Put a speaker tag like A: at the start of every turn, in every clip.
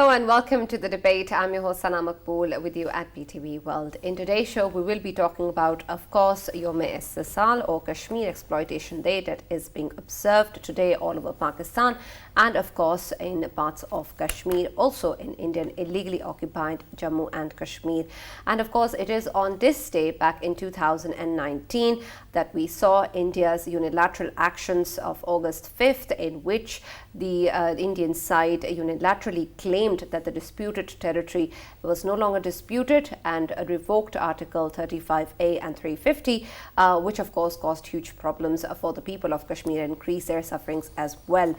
A: Hello and welcome to the debate. I'm your host Sana Maqbool with you at PTV WORLD. In today's show, we will be talking about, of course, Yom-e-Istisal or Kashmir Exploitation Day that is being observed today all over Pakistan and, of course, in parts of Kashmir, also in Indian illegally occupied Jammu and Kashmir. And, of course, it is on this day back in 2019 that we saw India's unilateral actions of August 5th, in which the Indian side unilaterally claimed that the disputed territory was no longer disputed and revoked Article 35A and 350, which of course caused huge problems for the people of Kashmir and increased their sufferings as well.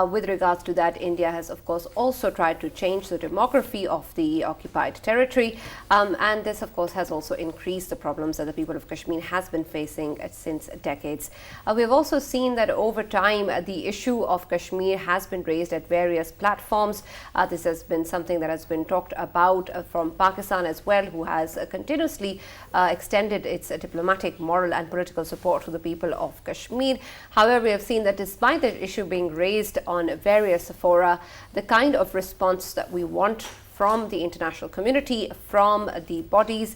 A: With regards to that, India has of course also tried to change the demography of the occupied territory, and this of course has also increased the problems that the people of Kashmir has been facing since decades. We have also seen that over time the issue of Kashmir has been raised at various platforms. This has been something that has been talked about from Pakistan as well, who has continuously extended its diplomatic, moral and political support to the people of Kashmir. However, we have seen that despite the issue being raised on various fora, the kind of response that we want from the international community, from the bodies,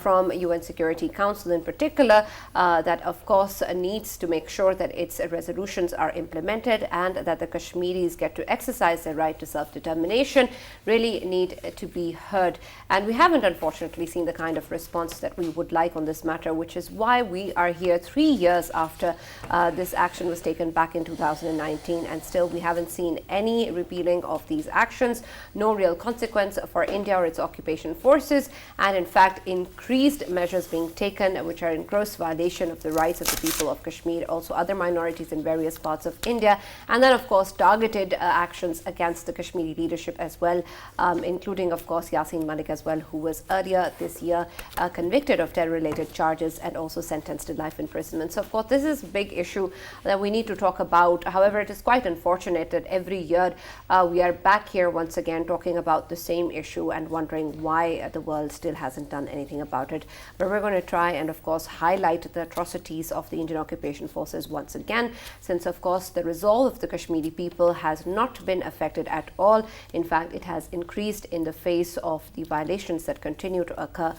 A: from UN Security Council in particular, that of course needs to make sure that its resolutions are implemented and that the Kashmiris get to exercise their right to self-determination, really need to be heard. And we haven't unfortunately seen the kind of response that we would like on this matter, which is why we are here 3 years after this action was taken back in 2019, and still we haven't seen any repealing of these actions, no real consequence for India or its occupation forces, and in fact increased measures being taken which are in gross violation of the rights of the people of Kashmir, also other minorities in various parts of India, and then of course targeted actions against the Kashmiri leadership as well, including of course Yasin Malik as well, who was earlier this year convicted of terror-related charges and also sentenced to life imprisonment. So of course this is a big issue that we need to talk about. However, it is quite unfortunate that every year we are back here once again talking about the same issue and wondering why the world still hasn't done anything about it. But we're going to try and of course highlight the atrocities of the Indian occupation forces once again, since of course the resolve of the Kashmiri people has not been affected at all. In fact, it has increased in the face of the violations that continue to occur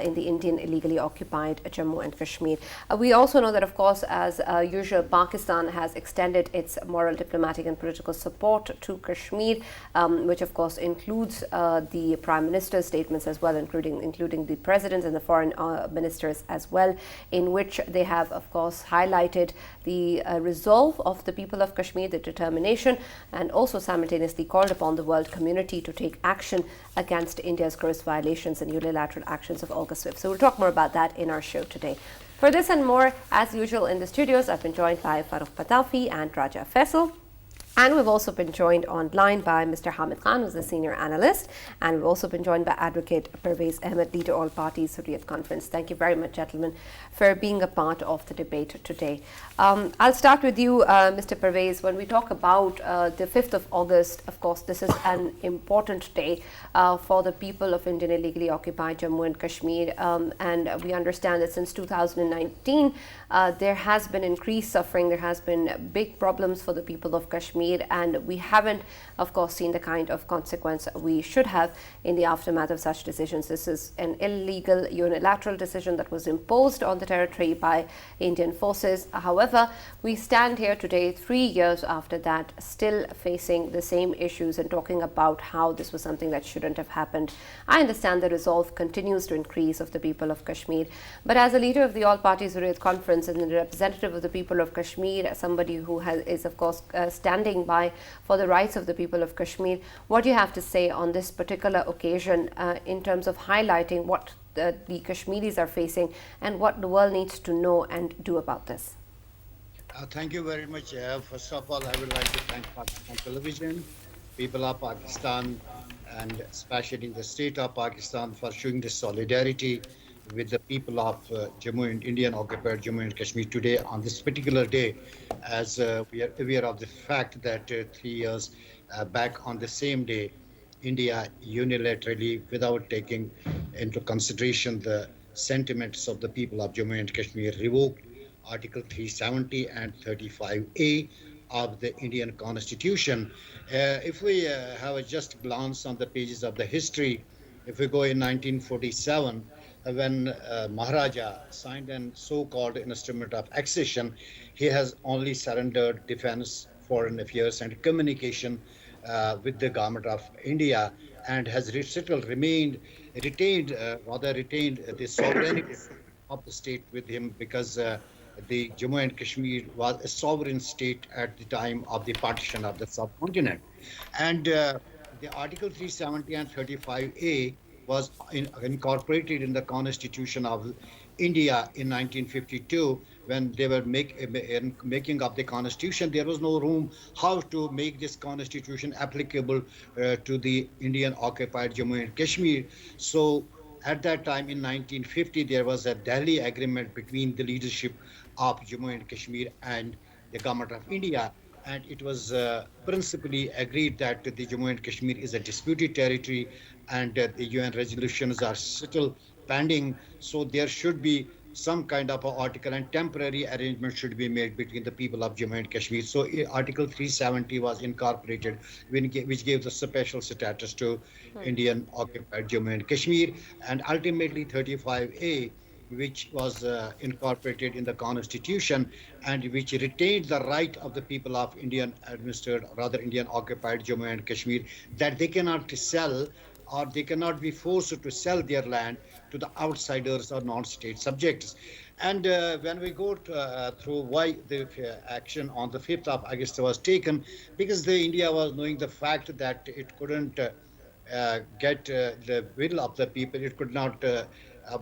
A: in the Indian illegally occupied Jammu and Kashmir. We also know that of course, as usual, Pakistan has extended its moral, diplomatic and political support to Kashmir, which of course includes the Prime Minister's statements as well, including the President's and the Foreign Ministers as well, in which they have of course highlighted the resolve of the people of Kashmir, the determination, and also simultaneously called upon the world community to take action against India's gross violations and unilateral actions of August 5th. So we'll talk more about that in our show today. For this and more, as usual in the studios, I've been joined by Farrukh Pitafi and Raja Faisal. And we've also been joined online by Mr. Hamid Khan, who's a senior analyst. And we've also been joined by Advocate Pervez Ahmed, leader all parties Hurriyat Conference. Thank you very much, gentlemen, for being a part of the debate today. I'll start with you, Mr. Pervez. When we talk about the 5th of August, of course, this is an important day for the people of Indian illegally occupied Jammu and Kashmir. And we understand that since 2019, there has been increased suffering. There has been big problems for the people of Kashmir, and we haven't of course seen the kind of consequence we should have in the aftermath of such decisions. This is an illegal unilateral decision that was imposed on the territory by Indian forces. However, we stand here today 3 years after that, still facing the same issues and talking about how this was something that shouldn't have happened. I understand the resolve continues to increase of the people of Kashmir, but as a leader of the All Parties Hurriyat Conference and a representative of the people of Kashmir, somebody who is of course standing by for the rights of the people of Kashmir, what do you have to say on this particular occasion in terms of highlighting what the Kashmiris are facing and what the world needs to know and do about this?
B: Thank you very much. First of all, I would like to thank Pakistan Television, people of Pakistan, and especially the state of Pakistan for showing this solidarity with the people of Jammu and Indian occupied Jammu and Kashmir today on this particular day, as we are aware of the fact that 3 years back on the same day, India unilaterally, without taking into consideration the sentiments of the people of Jammu and Kashmir, revoked Article 370 and 35A of the Indian Constitution. If we have a just glance on the pages of the history, if we go in 1947, when Maharaja signed an so-called instrument of accession, he has only surrendered defense, foreign affairs, and communication with the government of India, and has still retained the sovereignty of the state with him, because the Jammu and Kashmir was a sovereign state at the time of the partition of the subcontinent. And the Article 370 and 35A was incorporated in the Constitution of India in 1952. When they were making up the Constitution, there was no room how to make this Constitution applicable to the Indian occupied Jammu and Kashmir. So at that time in 1950, there was a Delhi agreement between the leadership of Jammu and Kashmir and the government of India. And it was principally agreed that the Jammu and Kashmir is a disputed territory, and the UN resolutions are still pending. So there should be some kind of a article, and temporary arrangement should be made between the people of Jammu and Kashmir. So Article 370 was incorporated, which gave the special status to Indian occupied Jammu and Kashmir, and ultimately 35A, which was incorporated in the Constitution, and which retained the right of the people of Indian administered, rather Indian occupied Jammu and Kashmir, that they cannot sell, or they cannot be forced to sell their land to the outsiders or non-state subjects. And when we go through why the action on the 5th of August was taken, because the India was knowing the fact that it couldn't get the will of the people. It could not,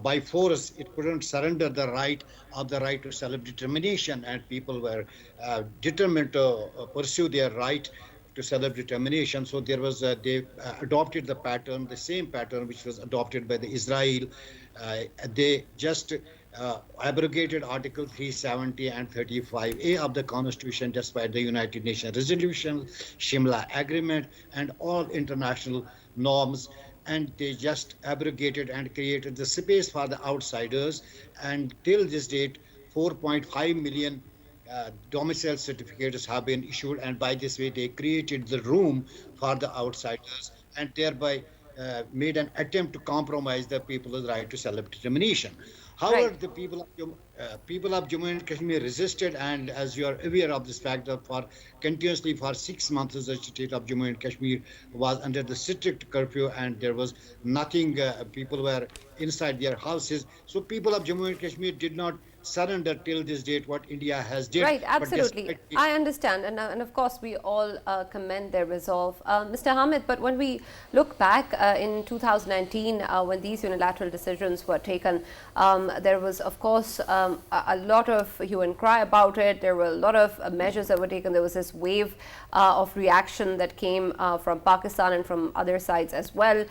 B: by force, it couldn't surrender the right to self-determination, and people were determined to pursue their right to self-determination. So there was they adopted the pattern, the same pattern which was adopted by the Israel. They just abrogated Article 370 and 35A of the Constitution, despite the United Nations resolution, Shimla Agreement, and all international norms. And they just abrogated and created the space for the outsiders. And till this date, 4.5 million domicile certificates have been issued, and by this way they created the room for the outsiders, and thereby made an attempt to compromise the people's right to self-determination.
A: Right.
B: However, the people of Jammu and Kashmir resisted, and as you are aware of this fact, that for continuously for 6 months, the state of Jammu and Kashmir was under the strict curfew, and there was nothing. People were inside their houses. So people of Jammu and Kashmir did not surrender till this date what India has did.
A: Right, absolutely. I understand. And of course, we all commend their resolve. Mr. Hamid, but when we look back in 2019, when these unilateral decisions were taken, there was, of course, a lot of hue and cry about it. There were a lot of measures that were taken. There was this wave of reaction that came from Pakistan and from other sides as well,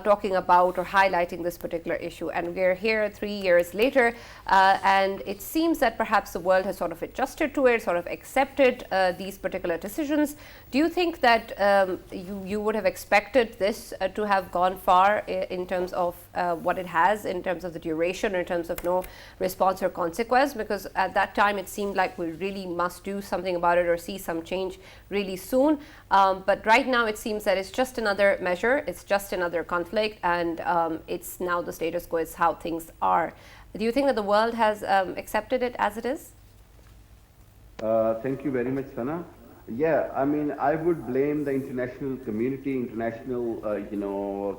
A: talking about or highlighting this particular issue. And we're here 3 years later, and it seems that perhaps the world has sort of adjusted to it, sort of accepted these particular decisions. Do you think that you would have expected this to have gone far in terms of what it has, in terms of the duration, in terms of no response or consequence? Because at that time it seemed like we really must do something about it or see some change really soon. But right now it seems that it's just another measure, it's just another conflict, and it's now the status quo is how things are. Do you think that the world has accepted it as it is?
C: Thank you very much, Sana. Yeah, I mean, I would blame the international community, international,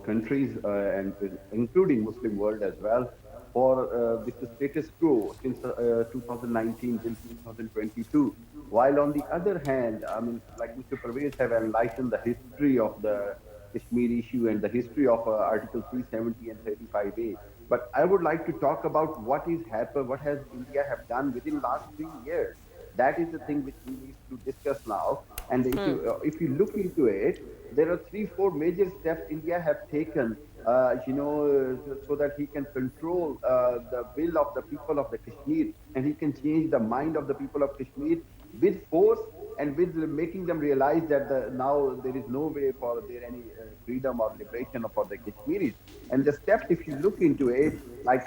C: countries, and including Muslim world as well, for this status quo since 2019 till 2022. While on the other hand, I mean, like Mr. Pervez have enlightened the history of the Kashmir issue and the history of Article 370 and 35A. But I would like to talk about what is happened, what has India have done within last 3 years. That is the thing which we need to discuss now. And if you look into it, there are 3-4 major steps India have taken, so that he can control the will of the people of the Kashmir, and he can change the mind of the people of Kashmir with force and with making them realize that now there is no way for their any freedom or liberation for the Kashmiris. And the steps, if you look into it, like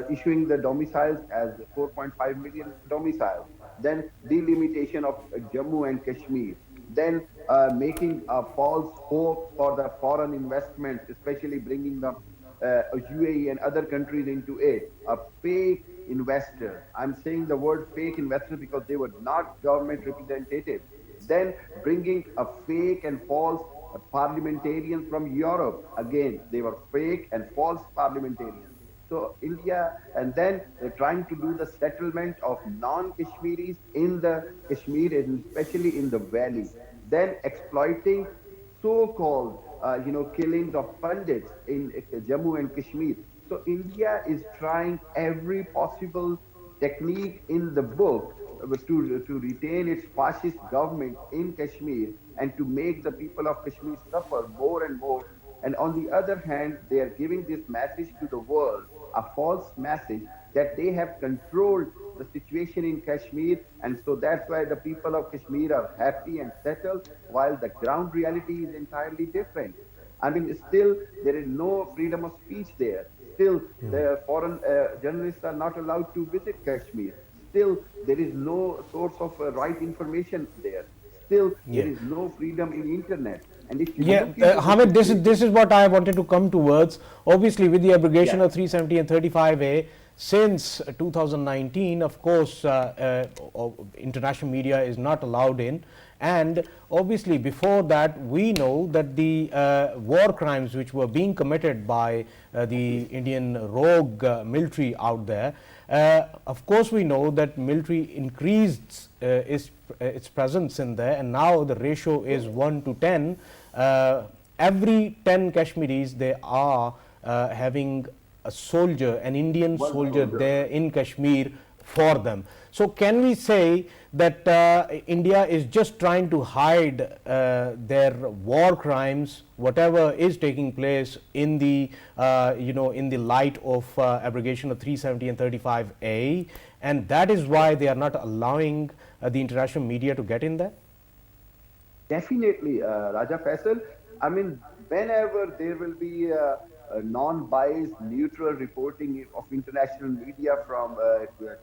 C: issuing the domiciles as 4.5 million domiciles, then delimitation of Jammu and Kashmir, then making a false hope for the foreign investment, especially bringing the UAE and other countries into it, a fake investors. I'm saying the word fake investors because they were not government representatives. Then bringing a fake and false parliamentarians from Europe. Again, they were fake and false parliamentarians. So India, and then they're trying to do the settlement of non-Kashmiris in the Kashmir, and especially in the valley. Then exploiting so-called, killings of pundits in Jammu and Kashmir. So India is trying every possible technique in the book to retain its fascist government in Kashmir and to make the people of Kashmir suffer more and more. And on the other hand, they are giving this message to the world, a false message that they have controlled the situation in Kashmir. And so that's why the people of Kashmir are happy and settled, while the ground reality is entirely different. I mean, still, there is no freedom of speech there. Still, the foreign journalists are not allowed to visit Kashmir. Still, there is no source of right information there. Still, there is no freedom in internet. And if you look into
D: Hamid, this is what I wanted to come towards. Obviously, with the abrogation of 370 and 35A, since 2019, of course, international media is not allowed in. And obviously, before that, we know that the war crimes which were being committed by the Indian rogue military out there, of course, we know that military increased its presence in there, and now the ratio is 1 to 10. Every 10 Kashmiris, they are having a soldier, an Indian soldier there in Kashmir for them. So can we say that India is just trying to hide their war crimes, whatever is taking place in the in the light of abrogation of 370 and 35A, and that is why they are not allowing the international media to get in there?
C: Definitely, Raja Faisal. I mean, whenever there will be a non-biased, neutral reporting of international media from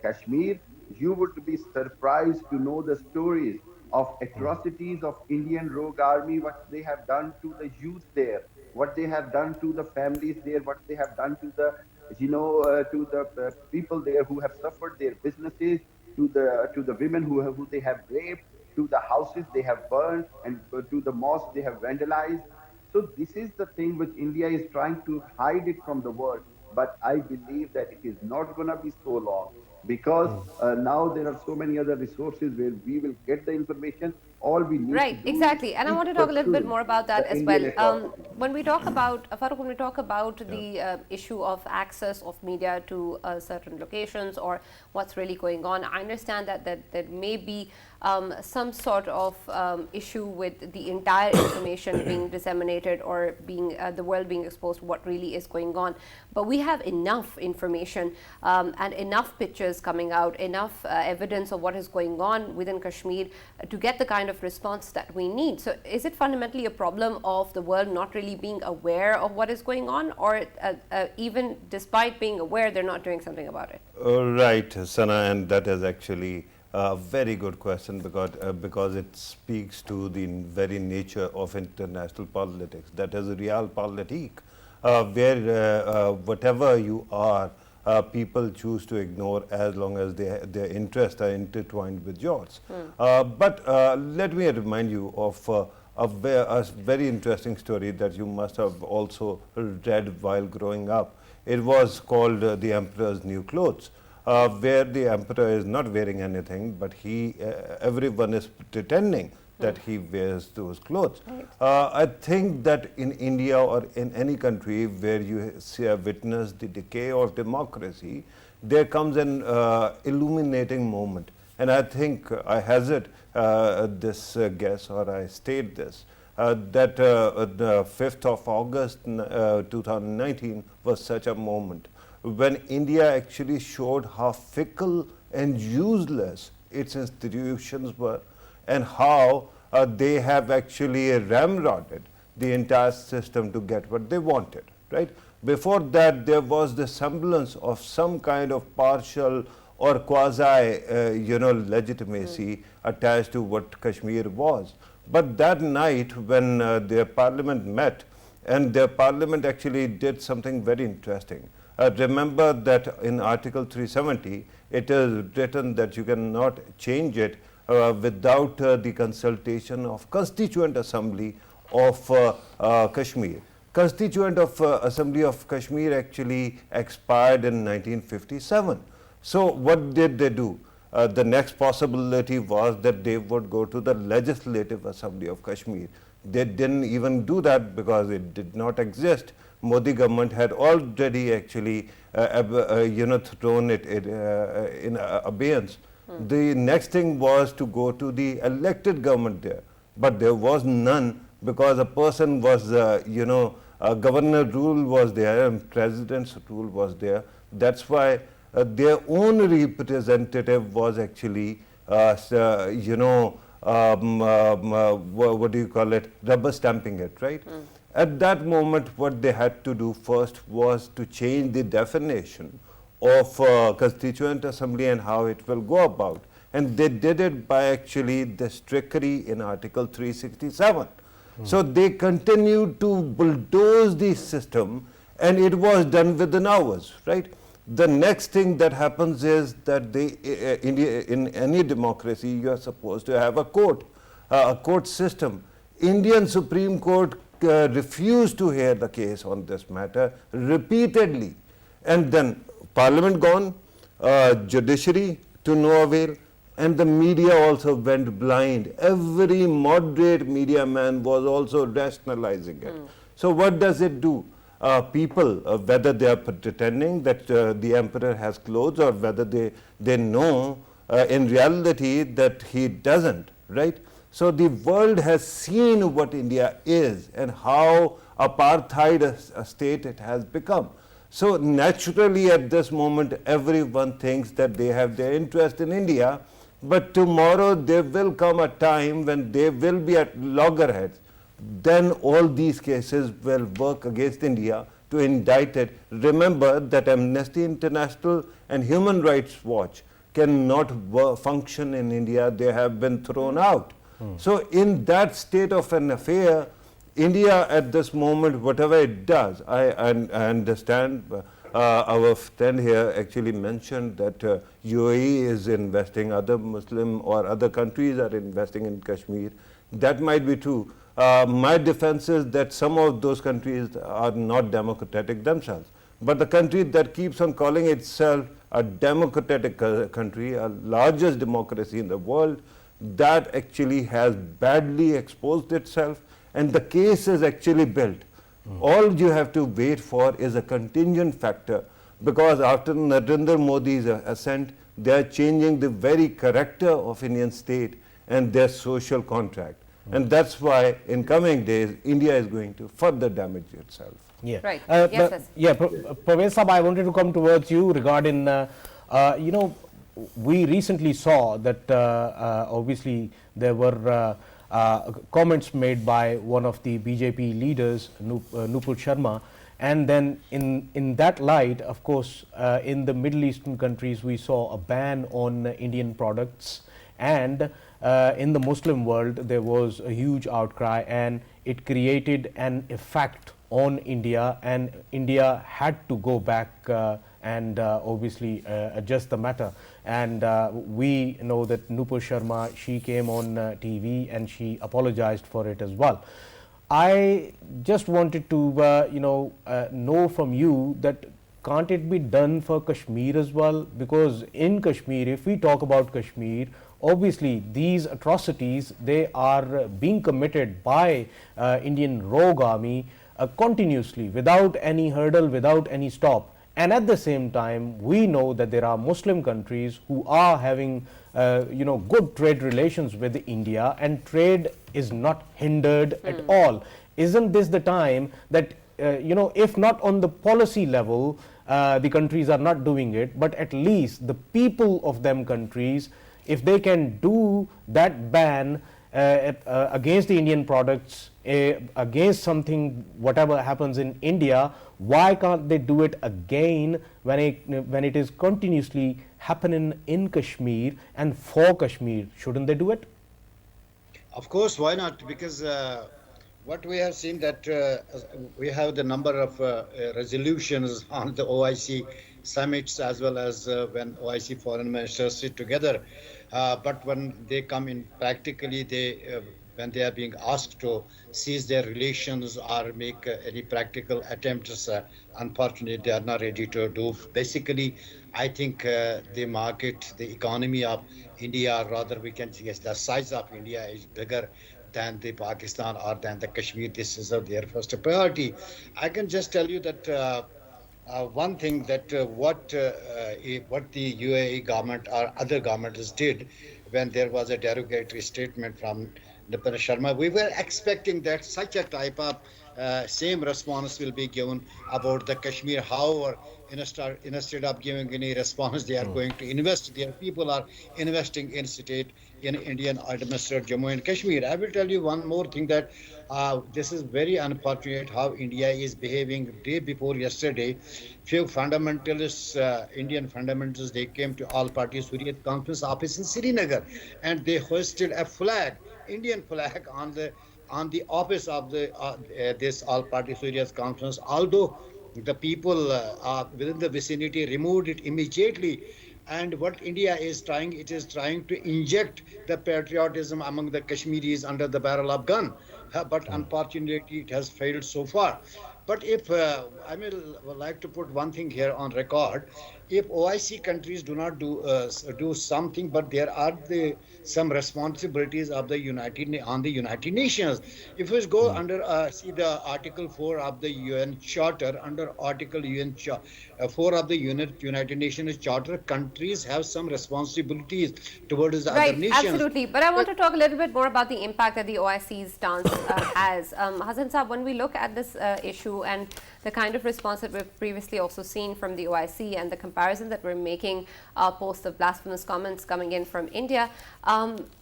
C: Kashmir, you would be surprised to know the stories of atrocities of Indian rogue army, what they have done to the youth there, what they have done to the families there, what they have done to the, to the people there who have suffered their businesses, to the women who they have raped, to the houses they have burned, and to the mosques they have vandalized. So this is the thing which India is trying to hide it from the world. But I believe that it is not going to be so long, because now there are so many other resources where we will get the information. All we need to do
A: exactly. And I want to talk a little bit more about that as well. When we talk about, Farrukh, when we talk about the issue of access of media to certain locations or what's really going on, I understand that there may be some sort of issue with the entire information being disseminated or being the world being exposed to what really is going on. But we have enough information and enough pictures coming out, enough evidence of what is going on within Kashmir to get the kind of response that we need. So is it fundamentally a problem of the world not really being aware of what is going on, or even despite being aware, they're not doing something about it?
E: Right, Sana, and that is actually a very good question, because it speaks to the very nature of international politics. That is realpolitik, where whatever you are, people choose to ignore as long as their interests are intertwined with yours. But let me remind you of a very interesting story that you must have also read while growing up. It was called The Emperor's New Clothes, where the emperor is not wearing anything, but everyone is pretending that he wears those clothes. I think that in India or in any country where you witness the decay of democracy, there comes an illuminating moment. And I think I hazard this guess, or I state this, that the 5th of August 2019 was such a moment when India actually showed how fickle and useless its institutions were, and how they have actually ramrodded the entire system to get what they wanted, right? Before that, there was the semblance of some kind of partial or quasi, legitimacy attached to what Kashmir was. But that night when their parliament met, and their parliament actually did something very interesting. Remember that in Article 370, it is written that you cannot change it without the consultation of Constituent Assembly of Kashmir. Constituent of Assembly of Kashmir actually expired in 1957. So what did they do? The next possibility was that they would go to the Legislative Assembly of Kashmir. They didn't even do that because it did not exist. Modi government had already actually thrown it in abeyance. The next thing was to go to the elected government there, but there was none because a person was, governor rule was there and president's rule was there. That's why their own representative was actually, what do you call it, rubber stamping it, right? At that moment, what they had to do first was to change the definition of Constituent Assembly and how it will go about. And they did it by actually the trickery in Article 367. So they continued to bulldoze the system, and it was done within hours, right? The next thing that happens is that in any democracy, you are supposed to have a court system. Indian Supreme Court refused to hear the case on this matter repeatedly. And then Parliament gone, judiciary to no avail, and the media also went blind. Every moderate media man was also rationalizing it. So what does it do? People, whether they are pretending that the emperor has clothes or whether they know in reality that he doesn't, right? So the world has seen what India is and how apartheid a state it has become. So naturally at this moment everyone thinks that they have their interest in India, but tomorrow there will come a time when they will be at loggerheads. Then all these cases will work against India to indict it. Remember that Amnesty International and Human Rights Watch cannot function in India. They have been thrown out. So in that state of an affair, India at this moment, whatever it does, I understand our friend here actually mentioned that UAE is investing, other Muslim or other countries are investing in Kashmir. That might be true. My defense is that some of those countries are not democratic themselves. But the country that keeps on calling itself a democratic country, a largest democracy in the world, that actually has badly exposed itself, and the case is actually built. All you have to wait for is a contingent factor, because after Narendra Modi's ascent, they are changing the very character of Indian state and their social contract. And that's why in coming days, India is going to further damage itself.
A: Yeah. Right. Yes.
D: Pervez Sahab, I wanted to come towards you regarding, we recently saw that obviously there were comments made by one of the BJP leaders, Nupur Sharma, and then in that light, of course, in the Middle Eastern countries, we saw a ban on Indian products, and in the Muslim world, there was a huge outcry, and it created an effect on India, and India had to go back and obviously adjust the matter. And we know that Nupur Sharma, she came on TV and she apologized for it as well. I just wanted to know from you that can't it be done for Kashmir as well? Because in Kashmir, if we talk about Kashmir, obviously these atrocities, they are being committed by Indian rogue army continuously, without any hurdle, without any stop. And at the same time, we know that there are Muslim countries who are having good trade relations with India, and trade is not hindered at all. Isn't this the time that if not on the policy level, the countries are not doing it, but at least the people of them countries if they can do that ban against the Indian products, against something, whatever happens in India, why can't they do it again when it is continuously happening in Kashmir and for Kashmir? Shouldn't they do it?
B: Of course, why not? Because what we have seen that we have the number of resolutions on the OIC summits as well as when OIC foreign ministers sit together. But when they come in practically, when they are being asked to cease their relations or make any practical attempts, unfortunately, they are not ready to do. Basically, I think the market, the economy of India, rather we can say the size of India is bigger than the Pakistan or than the Kashmir. This is their first priority. I can just tell you that one thing that what the UAE government or other governments did when there was a derogatory statement from Nipun Sharma, we were expecting that such a type of same response will be given about the Kashmir. However, instead of giving any response, they are going to invest. Their people are investing in Indian administered Jammu and Kashmir. I will tell you one more thing that this is very unfortunate how India is behaving. Day before yesterday, few fundamentalists, Indian fundamentalists, they came to All Party Hurriyat Conference office in Srinagar, and they hoisted a flag, Indian flag, on the office of this All Party Hurriyat Conference. Although the people within the vicinity removed it immediately. And what India is trying, it is trying to inject the patriotism among the Kashmiris under the barrel of gun. But unfortunately, it has failed so far. But if I would like to put one thing here on record, if OIC countries do not do something, but there are some responsibilities of the United Nations. If we go under see the Article 4 of the UN Charter, under Article 4 of the United Nations Charter, countries have some responsibilities towards the other nations.
A: Right, absolutely. But I want to talk a little bit more about the impact that the OIC's stance has. Hassan Saab, when we look at this issue and the kind of response that we've previously also seen from the OIC and the comparison that we're making post the blasphemous comments coming in from India,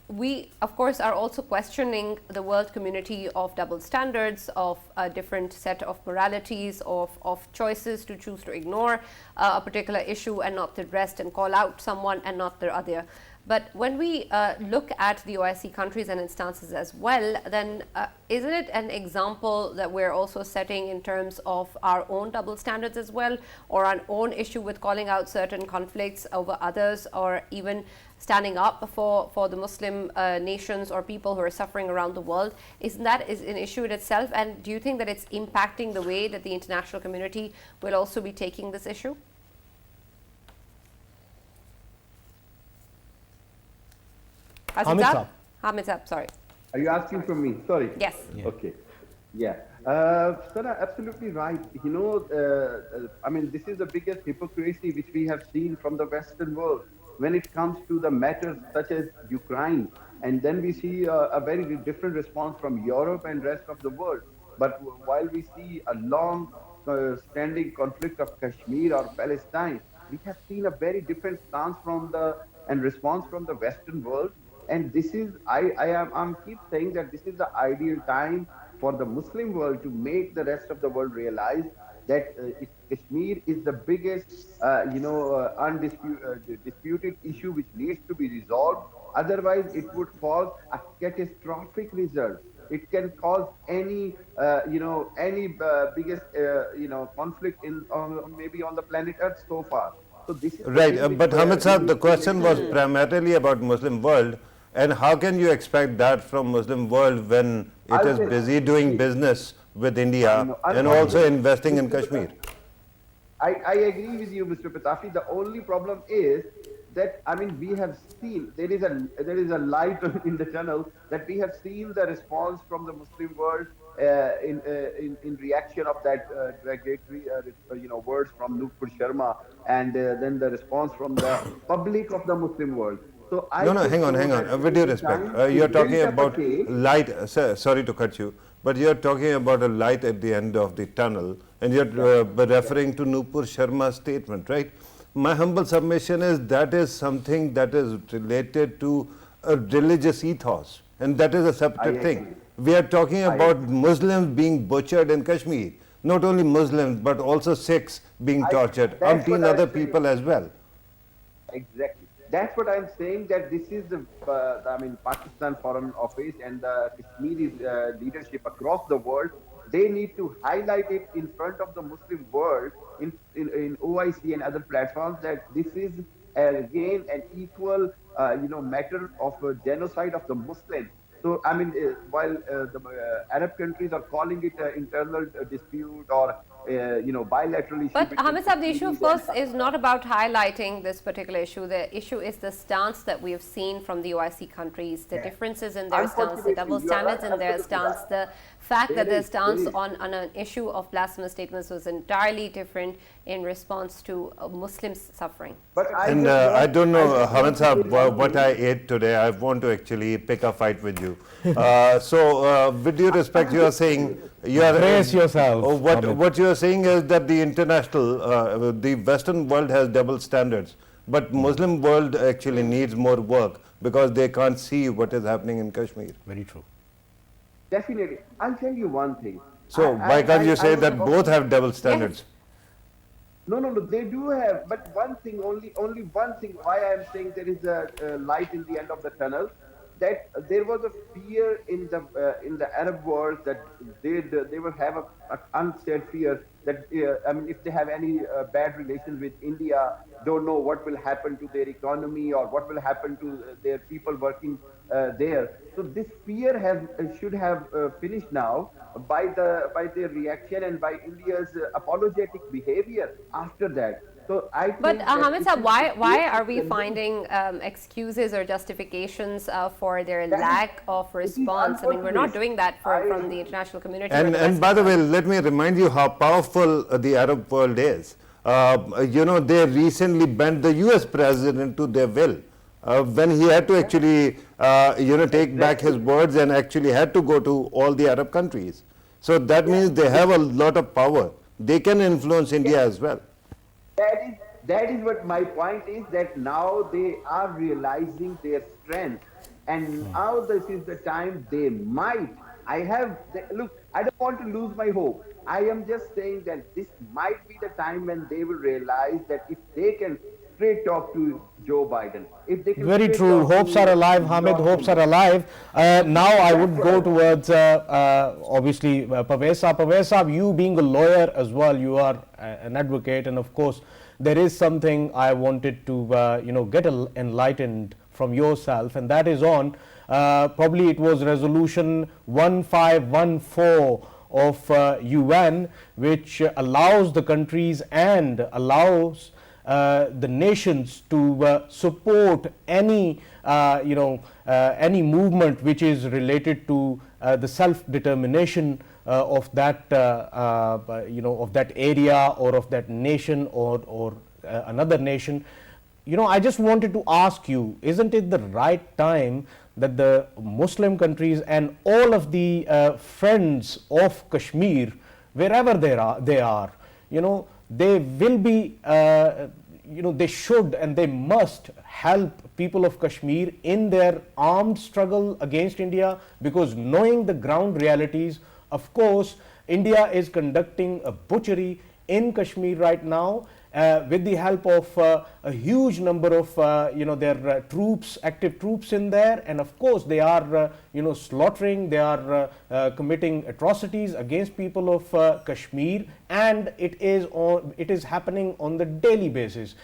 A: we, of course, are also questioning the world community of double standards, of a different set of moralities, of choices to choose to ignore a particular issue and not the rest, and call out someone and not the other. But when we look at the OIC countries and instances as well, then isn't it an example that we're also setting in terms of our own double standards as well, or our own issue with calling out certain conflicts over others, or even standing up for the Muslim nations or people who are suffering around the world? Isn't that an issue in itself? And do you think that it's impacting the way that the international community will also be taking this issue?
D: Hamid Saab.
A: Hamid Saab, sorry.
C: Are you asking for me? Sorry.
A: Yes.
D: Yeah.
C: Okay. Yeah. Sana, absolutely right. You know, I mean, this is the biggest hypocrisy which we have seen from the Western world when it comes to the matters such as Ukraine. And then we see a very different response from Europe and rest of the world. But while we see a long standing conflict of Kashmir or Palestine, we have seen a very different stance and response from the Western world. And this is, I'm keep saying that this is the ideal time for the Muslim world to make the rest of the world realize that Kashmir is the biggest, disputed issue which needs to be resolved. Otherwise, it would cause a catastrophic result. It can cause any biggest, conflict in maybe on the planet Earth so far. So this is
E: right. But Hamid Saab, the question was primarily about Muslim world. And how can you expect that from Muslim world when it is busy doing business with India and also investing in Kashmir?
C: I agree with you, Mr. Pitafi. The only problem is that, I mean, we have seen, there is a light in the tunnel, that we have seen the response from the Muslim world in reaction of that derogatory words from Nupur Sharma, and then the response from the public of the Muslim world. So
E: hang on. With due respect, you're talking about light. Sorry to cut you, but you're talking about a light at the end of the tunnel, and you're referring to Nupur Sharma's statement, right? My humble submission is that is something that is related to a religious ethos, and that is a separate
C: I
E: thing.
C: agree.
E: We are talking
C: I
E: about
C: agree.
E: Muslims being butchered in Kashmir. Not only Muslims, but also Sikhs being tortured,
C: That's what
E: umpteen
C: I'm
E: other
C: saying.
E: people as well.
C: Exactly. That's what I'm saying, that this is the, Pakistan Foreign Office and the Kashmiri leadership across the world. They need to highlight it in front of the Muslim world in OIC and other platforms that this is again an equal, matter of genocide of the Muslims. So, while the Arab countries are calling it an internal dispute or, bilateral issue
A: But
C: between
A: Hamid Saab, the issue, of
C: Kashmiris and
A: course, is not about highlighting this particular issue. The issue is the stance that we have seen from the OIC countries, the differences in their stance, the double
C: Unfortunately, you are
A: standards
C: right,
A: in their
C: absolutely
A: stance,
C: right.
A: the fact that
C: There
A: their
C: is,
A: stance
C: there is.
A: on an issue of blasphemous statements was entirely different in response to Muslims suffering.
C: But
E: And
C: just
E: I
C: want-
E: don't know,
C: just
E: Hamid
C: want to say
E: Saab,
C: one
E: what
C: thing.
E: I ate today. I want to actually pick a fight with you. With due respect, you are saying you are
D: Brace yourself, Hamid.
E: What you are saying is that the the Western world has double standards, but Muslim world actually needs more work because they can't see what is happening in Kashmir.
D: Very true.
C: Definitely. I'll tell you one thing.
E: So why can't you say
C: was
E: that both have double standards?
C: No, they do have, but one thing, only one thing, why I am saying there is a light in the end of the tunnel, that there was a fear in the Arab world that they will have a unsaid fear that, if they have any bad relations with India, don't know what will happen to their economy or what will happen to their people working there. So this fear should have finished now by their reaction and by India's apologetic behavior after that. So I think
A: But
C: that
A: Hamid
C: it
A: Saab,
C: is
A: why are we
C: the-
A: finding excuses or justifications for their
C: That is-
A: lack of
C: it is
A: response? I mean, we're not
C: unfortunate.
A: doing that
C: I-
A: from the international community. or
E: And,
A: the
E: and by the
A: Western
E: way,
A: world.
E: let me remind you how powerful the Arab world is. They recently bent the US president to their will when he had to actually, take back his words and actually had to go to all the Arab countries. So that means they have a lot of power. They can influence India as well.
C: That is what my point is, that now they are realizing their strength, and now this is the time they might. Look, I don't want to lose my hope. I am just saying that this might be the time when they will realize that if they can straight talk to Joe Biden, if they can
D: Very
C: straight
D: true.
C: talk to
D: Hopes are alive, Hamid.
C: North
D: Hopes are
C: Korea.
D: alive. Now I would go towards, obviously, Pervez Saab. Pervez Saab, you being a lawyer as well, you are an advocate, and of course, there is something I wanted to, get enlightened from yourself, and that is on, probably it was resolution 1514 of UN, which allows the countries and allows the nations to support any any movement which is related to the self-determination of that of that area or of that nation or another nation. I just wanted to ask you, isn't it the right time that the Muslim countries and all of the friends of Kashmir, wherever they are, they will be, they should and they must help people of Kashmir in their armed struggle against India, because knowing the ground realities, of course, India is conducting a butchery in Kashmir right now, with the help of a huge number of their troops, active troops in there, and of course they are slaughtering, they are committing atrocities against people of Kashmir, and it is happening on the daily basis.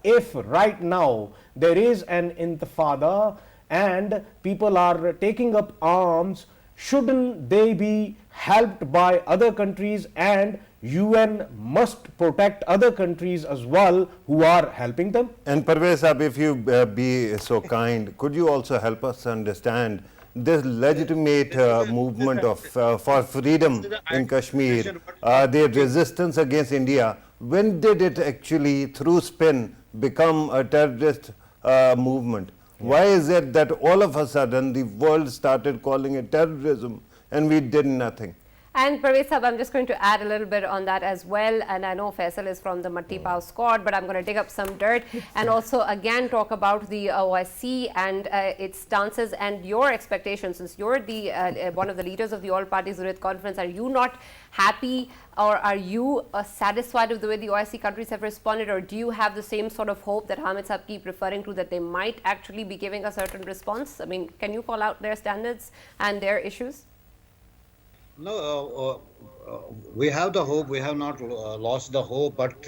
D: If right now there is an intifada and people are taking up arms, shouldn't they be helped by other countries, and UN must protect other countries as well who are helping them?
E: And Pervez Saab, if you be so kind, could you also help us understand this legitimate movement of for freedom in Kashmir, their resistance against India? When did it actually, through spin, become a terrorist movement? Why is it that all of a sudden the world started calling it terrorism and we did nothing?
A: And Parvez Sahab, I'm just going to add a little bit on that as well. And I know Faisal is from the Matti Pao squad, but I'm going to dig up some dirt and also again talk about the OIC and its stances and your expectations. Since you're the one of the leaders of the All Party Zuriyat Conference, are you not happy or are you satisfied with the way the OIC countries have responded, or do you have the same sort of hope that Hamid Sahab keep referring to, that they might actually be giving a certain response? I mean, can you call out their standards and their issues?
B: No, we have the hope. We have not lost the hope, but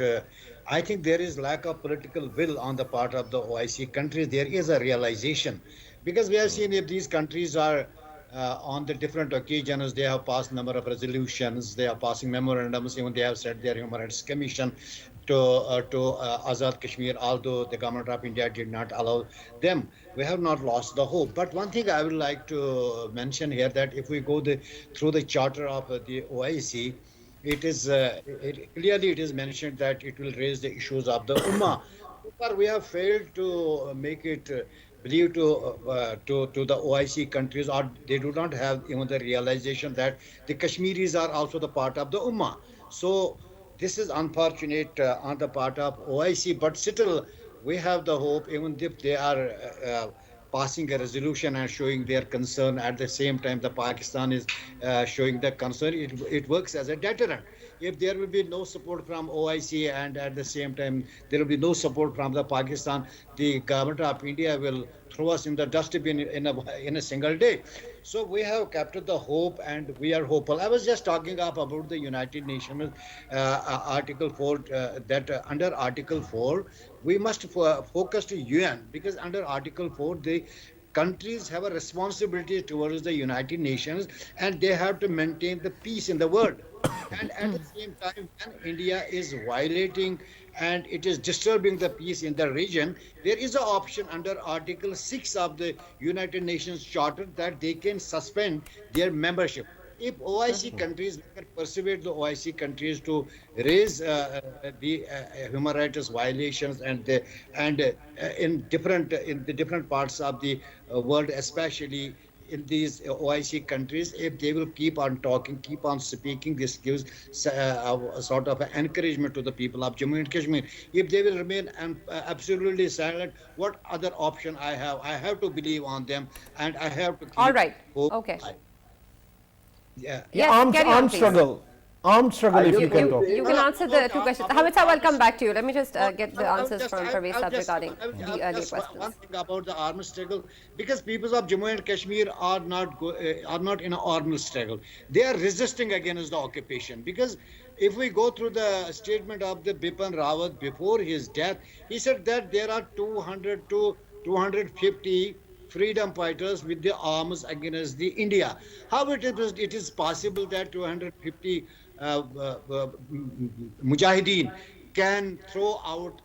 B: I think there is lack of political will on the part of the OIC countries. There is a realization, because we have seen if these countries are on the different occasions, they have passed number of resolutions, they are passing memorandums, even they have set their Human Rights Commission to Azad Kashmir, although the government of India did not allow them. We have not lost the hope. But one thing I would like to mention here, that if we go through the charter of the OIC, it is clearly it is mentioned that it will raise the issues of the Ummah. But we have failed to make it believe to the OIC countries, or they do not have even the realization that the Kashmiris are also the part of the Ummah. So this is unfortunate on the part of OIC, but still we have the hope, even if they are passing a resolution and showing their concern. At the same time, the Pakistan is showing the concern. It works as a deterrent. If there will be no support from OIC and at the same time there will be no support from the Pakistan, the government of India will throw us in the dustbin in a single day. So we have kept the hope and we are hopeful. I was just talking about the United Nations Article 4, that under Article 4, we must focus to UN, because under Article 4, the countries have a responsibility towards the United Nations and they have to maintain the peace in the world. And at the same time, when India is violating and it is disturbing the peace in the region, there is an option under Article 6 of the United Nations Charter that they can suspend their membership. If OIC countries can persuade the OIC countries to raise the human rights violations and in the different parts of the world, especially in these OIC countries, if they will keep on talking, keep on speaking, this gives a sort of encouragement to the people of Jammu and Kashmir. If they will remain absolutely silent, what other option I have? I have to believe on them, and I have to keep
A: All right.
B: hope.
A: Okay.
B: Yeah.
A: Yes,
D: armed
A: carry on, please.
D: struggle. Armed struggle, if you can talk.
A: You can answer the two questions. Hamid Sahab, I'll come back to you. Let me just get the answers from Parvez Sahab regarding the earlier questions.
B: One thing about the armed struggle, because people of Jammu and Kashmir are not in an armed struggle. They are resisting against the occupation. Because if we go through the statement of the Bipin Rawat before his death, he said that there are 200 to 250 freedom fighters with the arms against the India. How it is possible that 250 mujahideen can throw out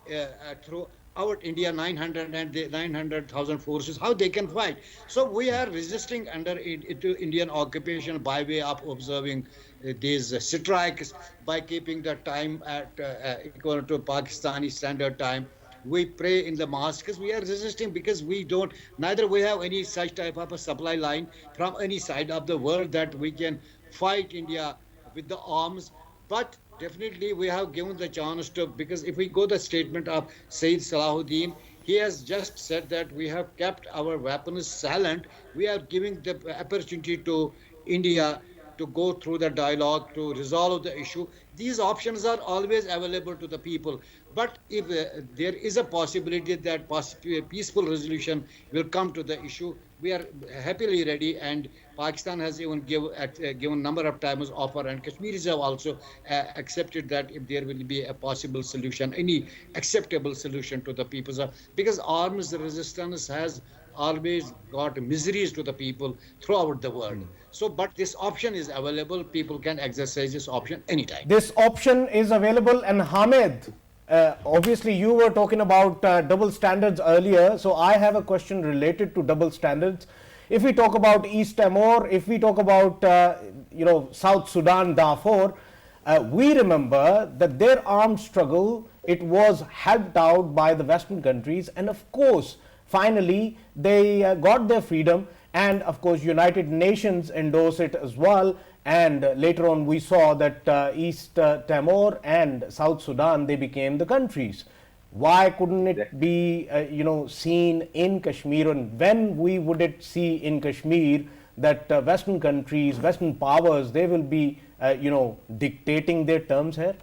B: India 900 and the 900,000 forces, how they can fight? So we are resisting under Indian occupation by way of observing these strikes, by keeping the time at equal to Pakistani standard time. We pray in the mosques. We are resisting because neither we have any such type of a supply line from any side of the world that we can fight India with the arms. But definitely we have given the chance to, because if we go the statement of Sayyid Salahuddin, he has just said that we have kept our weapons silent. We are giving the opportunity to India to go through the dialogue, to resolve the issue. These options are always available to the people. But if there is a possibility that peaceful resolution will come to the issue, we are happily ready, and Pakistan has even given number of times offer, and Kashmiris have also accepted that if there will be a possible solution, any acceptable solution to the people's, because arms resistance has always got miseries to the people throughout the world. So, but this option is available. People can exercise this option anytime.
D: This option is available. And Hamid, obviously you were talking about double standards earlier, so I have a question related to double standards. If we talk about East Timor, if we talk about South Sudan, Darfur, we remember that their armed struggle, it was helped out by the Western countries, and of course finally they got their freedom, and of course United Nations endorsed it as well, and later on we saw that East Timor and South Sudan, they became the countries. Why couldn't it be seen in Kashmir, and when we would it see in Kashmir that Western countries, Western powers, they will be dictating their terms here?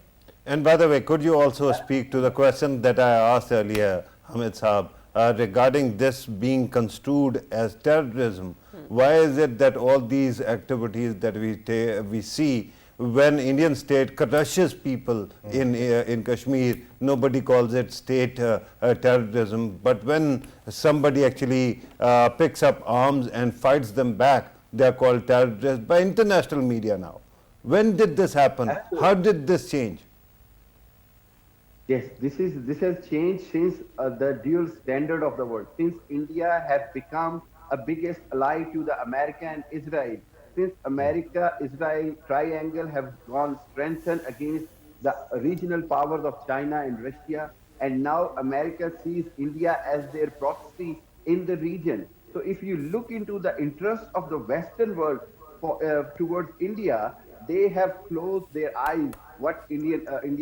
E: And by the way, could you also speak to the question that I asked earlier, Hamid Saab, regarding this being construed as terrorism? Why is it that all these activities that we see when Indian state crushes people in Kashmir, nobody calls it state terrorism, but when somebody actually picks up arms and fights them back, they are called terrorists by international media now. When did this happen? How did this change?
C: Yes, this has changed since the dual standard of the world. Since India has become a biggest ally to the America and Israel. Since America-Israel triangle have gone strengthened against the regional powers of China and Russia, and now America sees India as their proxy in the region. So if you look into the interests of the Western world towards India, they have closed their eyes what India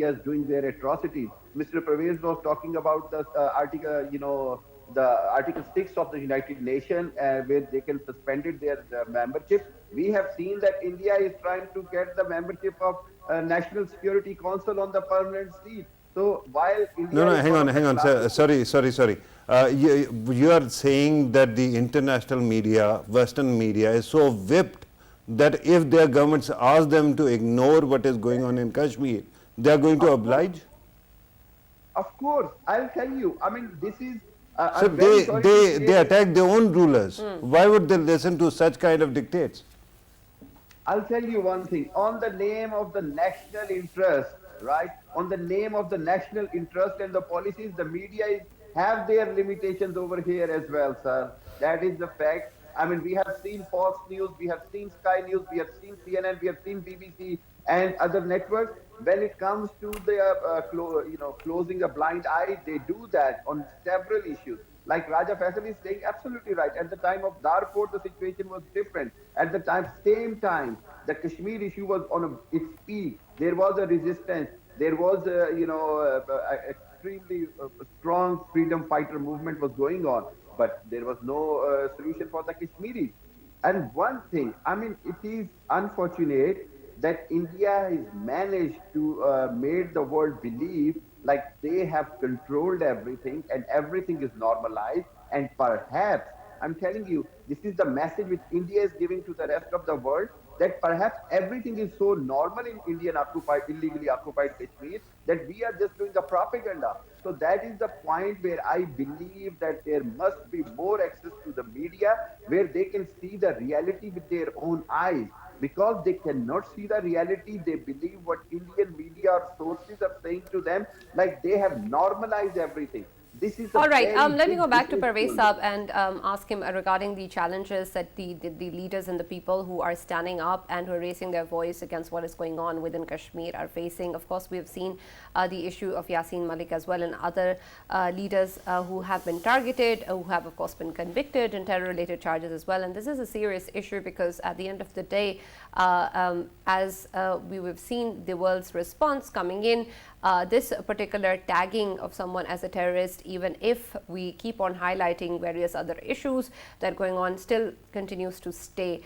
C: is doing, their atrocities. Mr. Pervez was talking about the the Article 6 of the United Nations, where they can suspended their membership. We have seen that India is trying to get the membership of National Security Council on the permanent seat. So while India
E: No, hang on, sir. Sorry. You are saying that the international media, Western media, is so whipped that if their governments ask them to ignore what is going on in Kashmir, they are going to oblige?
C: Of course, I'll tell you. I mean, this is.
E: So they attack their own rulers. Why would they listen to such kind of dictates?
C: I'll tell you one thing. On the name of the national interest, right? On the name of the national interest and the policies, the media have their limitations over here as well, sir. That is the fact. I mean, we have seen Fox News, we have seen Sky News, we have seen CNN, we have seen BBC and other networks. When it comes to the closing a blind eye, they do that on several issues. Like Raja Faisal is saying, absolutely right. At the time of Darfur, the situation was different. At the same time, the Kashmir issue was on its peak. There was a resistance. There was extremely strong freedom fighter movement was going on, but there was no solution for the Kashmiris. And one thing, I mean, it is unfortunate that India has managed to make the world believe like they have controlled everything and everything is normalized. And perhaps, I'm telling you, this is the message which India is giving to the rest of the world, that perhaps everything is so normal in illegally occupied Kashmir that we are just doing the propaganda. So that is the point where I believe that there must be more access to the media where they can see the reality with their own eyes. Because they cannot see the reality, they believe what Indian media or sources are saying to them, like they have normalized everything. This is
A: all right. Let me go back to Pervez Saab and ask him regarding the challenges that the leaders and the people who are standing up and who are raising their voice against what is going on within Kashmir are facing. Of course, we have seen the issue of Yasin Malik as well and other leaders who have been targeted, who have of course been convicted in terror-related charges as well. And this is a serious issue because at the end of the day, as we have seen the world's response coming in, this particular tagging of someone as a terrorist, even if we keep on highlighting various other issues that are going on, still continues to stay.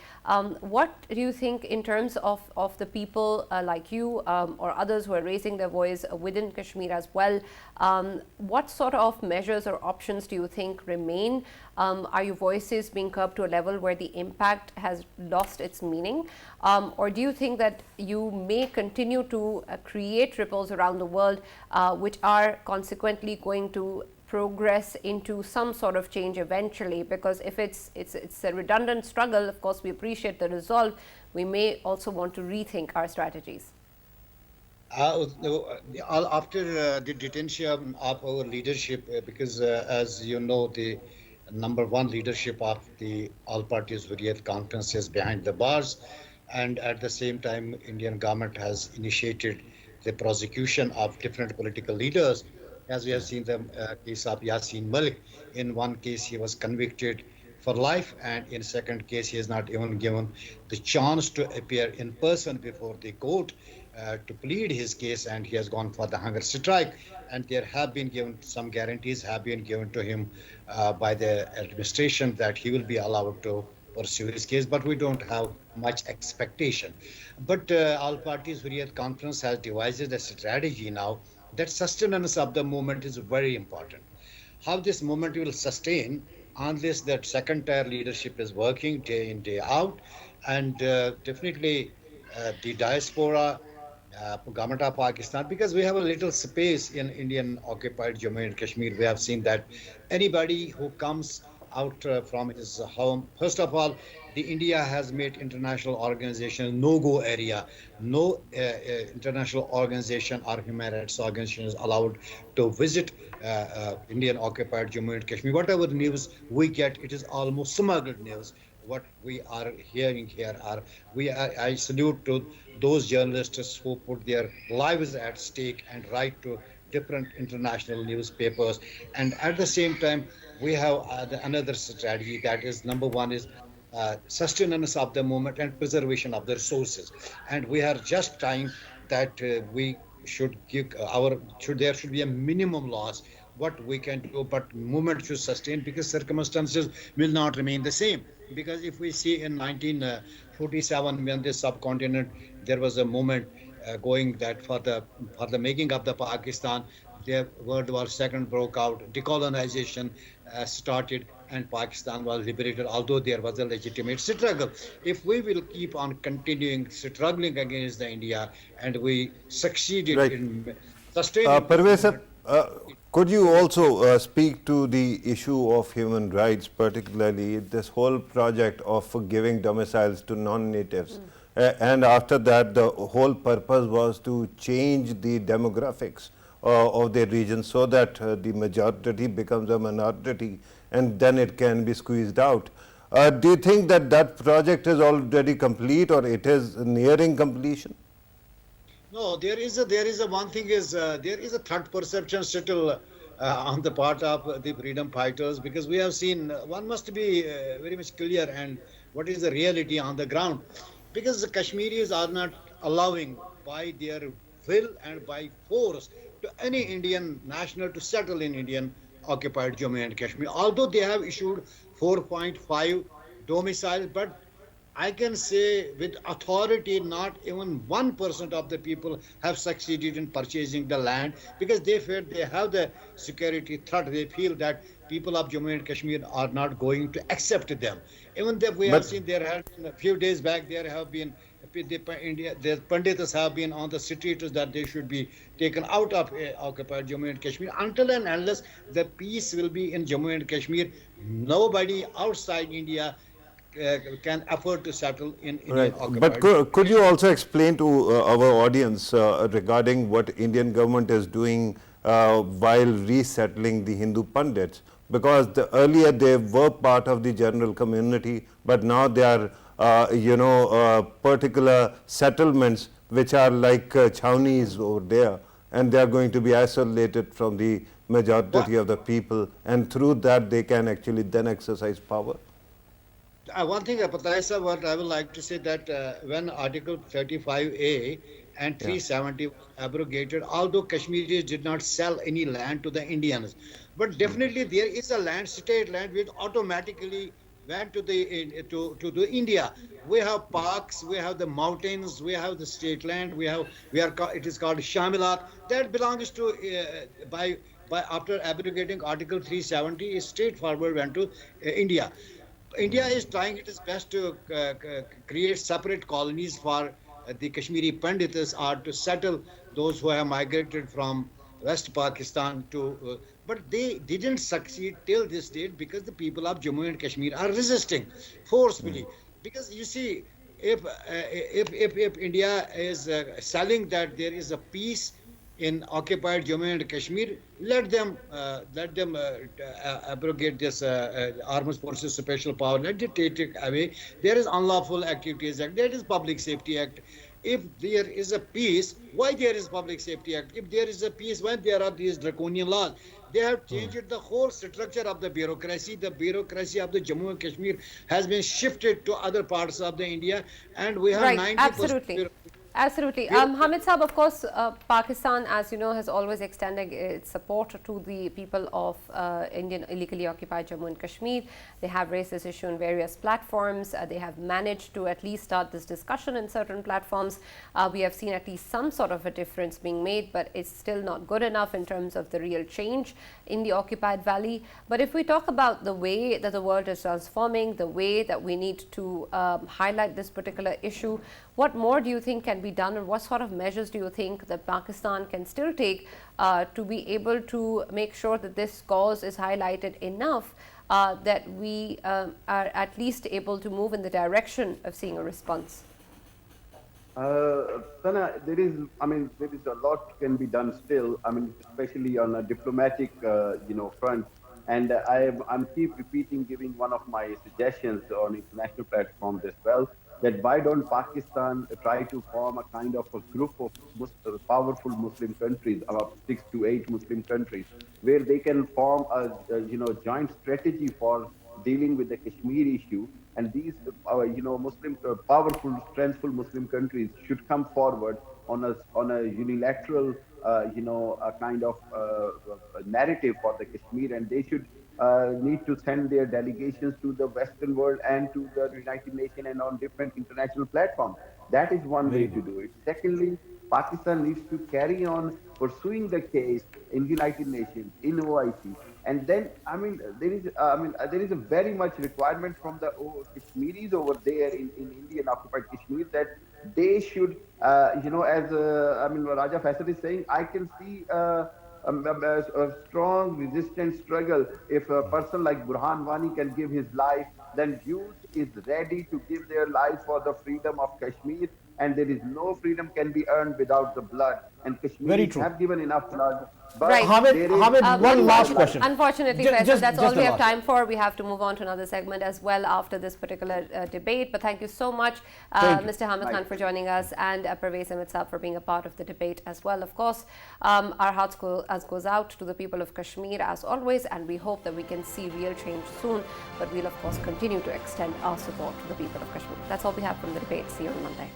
A: What do you think in terms of the people like you or others who are raising their voice within Kashmir as well? What sort of measures or options do you think remain? Are your voices being curbed to a level where the impact has lost its meaning? Or do you think that you may continue to create ripples around the world which are consequently going to progress into some sort of change eventually? Because if it's a redundant struggle, of course we appreciate the resolve, we may also want to rethink our strategies.
B: After the detention of our leadership, because as you know, the number one leadership of the all parties Hurriyat conference is behind the bars, and at the same time Indian government has initiated the prosecution of different political leaders, as we have seen the case of Yasin Malik. In one case he was convicted for life, and in second case, he is not even given the chance to appear in person before the court to plead his case, and he has gone for the hunger strike. And there have been given some guarantees have been given to him by the administration that he will be allowed to pursue his case, but we don't have much expectation. But all parties Hurriyat conference has devised a strategy now that sustenance of the movement is very important. How this movement will sustain unless that second tier leadership is working day in, day out. And definitely the diaspora, government of Pakistan, because we have a little space in Indian occupied Jammu and Kashmir. We have seen that anybody who comes out from his home, first of all, the India has made international organization no-go area. No international organization or human rights organization is allowed to visit Indian occupied Jammu and Kashmir. Whatever news we get, it is almost smuggled news. What we are hearing here are I salute to those journalists who put their lives at stake and write to different international newspapers. And at the same time, we have another strategy, that is number one is sustenance of the movement and preservation of the resources. And we are just trying that we should give there should be a minimum loss what we can do, but movement should sustain because circumstances will not remain the same. Because if we see in 1947, when the subcontinent, there was a movement going that for the making of the Pakistan, the World War II broke out, decolonization started, and Pakistan was liberated, although there was a legitimate struggle. If we will keep on continuing struggling against the India and we succeeded
E: Right.
B: in sustaining
E: Parvez sir,
B: movement,
E: could you also speak to the issue of human rights, particularly this whole project of giving domiciles to non-natives? And after that, the whole purpose was to change the demographics of the region so that the majority becomes a minority and then it can be squeezed out. Do you think that that project is already complete or it is nearing completion?
B: No, there is a one thing is there is a third perception still on the part of the freedom fighters, because we have seen one must be very much clear and what is the reality on the ground, because the Kashmiris are not allowing by their will and by force to any Indian national to settle in Indian occupied Jammu and Kashmir, although they have issued 4.5 domicile, but I can say with authority, not even 1% of the people have succeeded in purchasing the land, because they feel they have the security threat. They feel that people of Jammu and Kashmir are not going to accept them. Even though we have seen there have been a few days back, there have been the Pandits have been on the streets that they should be taken out of occupied Jammu and Kashmir. Until and unless the peace will be in Jammu and Kashmir, nobody outside India can afford to settle in Indian
E: Right.
B: occupied.
E: But could you also explain to our audience regarding what Indian government is doing while resettling the Hindu Pandits? Because earlier they were part of the general community, but now they are, particular settlements which are like chownis over there, and they are going to be isolated from the majority of the people, and through that they can actually then exercise power.
B: One thing, Patayasa, what I would like to say that when Article 35A and 370 was abrogated, although Kashmiris did not sell any land to the Indians, but definitely there is a land, state land, which automatically went to the India. We have parks, we have the mountains, we have the state land, it is called Shamilat, that belongs to by after abrogating Article 370, is straightforward went to India. India is trying its best to create separate colonies for the Kashmiri Pandits or to settle those who have migrated from West Pakistan to, but they didn't succeed till this date because the people of Jammu and Kashmir are resisting forcefully. Because you see, if India is selling that there is a peace in occupied Jammu and Kashmir, let them abrogate this Armed Forces Special Power. Let it take it away. There is Unlawful Activities Act. There is Public Safety Act. if there is a peace, why there is Public Safety Act? If there is a peace, when there are these draconian laws, they have changed the whole structure of the bureaucracy. The bureaucracy of the Jammu and Kashmir has been shifted to other parts of the India, and we have
A: Right,
B: 90%
A: absolutely. Absolutely.
B: bureaucracy.
A: Hamid Saab, of course, Pakistan, as you know, has always extended its support to the people of Indian illegally occupied Jammu and Kashmir. They have raised this issue on various platforms. They have managed to at least start this discussion in certain platforms. We have seen at least some sort of a difference being made, but it's still not good enough in terms of the real change in the occupied valley. But if we talk about the way that the world is transforming, the way that we need to highlight this particular issue, what more do you think can be done, and what sort of measures do you think that Pakistan can still take to be able to make sure that this cause is highlighted enough that we are at least able to move in the direction of seeing a response?
C: Sana, there is a lot can be done still. I mean, especially on a diplomatic, front. And I'm keep repeating, giving one of my suggestions on international platforms as well, that why don't Pakistan try to form a kind of a group of powerful Muslim countries, about 6 to 8 Muslim countries, where they can form a joint strategy for dealing with the Kashmir issue. And these, Muslim powerful, strengthful Muslim countries should come forward on a unilateral, a kind of narrative for the Kashmir, and they should need to send their delegations to the Western world and to the United Nations and on different international platforms. That is one way to do it. Secondly, Pakistan needs to carry on pursuing the case in United Nations, in OIC. And then, there is a very much requirement from the Kashmiris over there in Indian occupied Kashmir that they should, Raja Faisal is saying, I can see a strong resistance struggle. If a person like Burhan Wani can give his life, then youth is ready to give their life for the freedom of Kashmir. And there is no freedom can be earned without the blood. And Kashmiris have given enough blood. But
A: Right.
D: Hamid, one last question.
A: Unfortunately,
D: Ju-
A: Faisal,
D: just-
A: that's
D: just
A: all
D: the
A: we have
D: last.
A: time for. We have to move on to another segment as well after this particular debate. But thank you so much,
D: Thank you.
A: Mr. Hamid Khan, for joining us, and Parvez Ahmed Saab for being a part of the debate as well. Of course, our hearts goes out to the people of Kashmir as always, and we hope that we can see real change soon. But we'll, of course, continue to extend our support to the people of Kashmir. That's all we have from the debate. See you on Monday.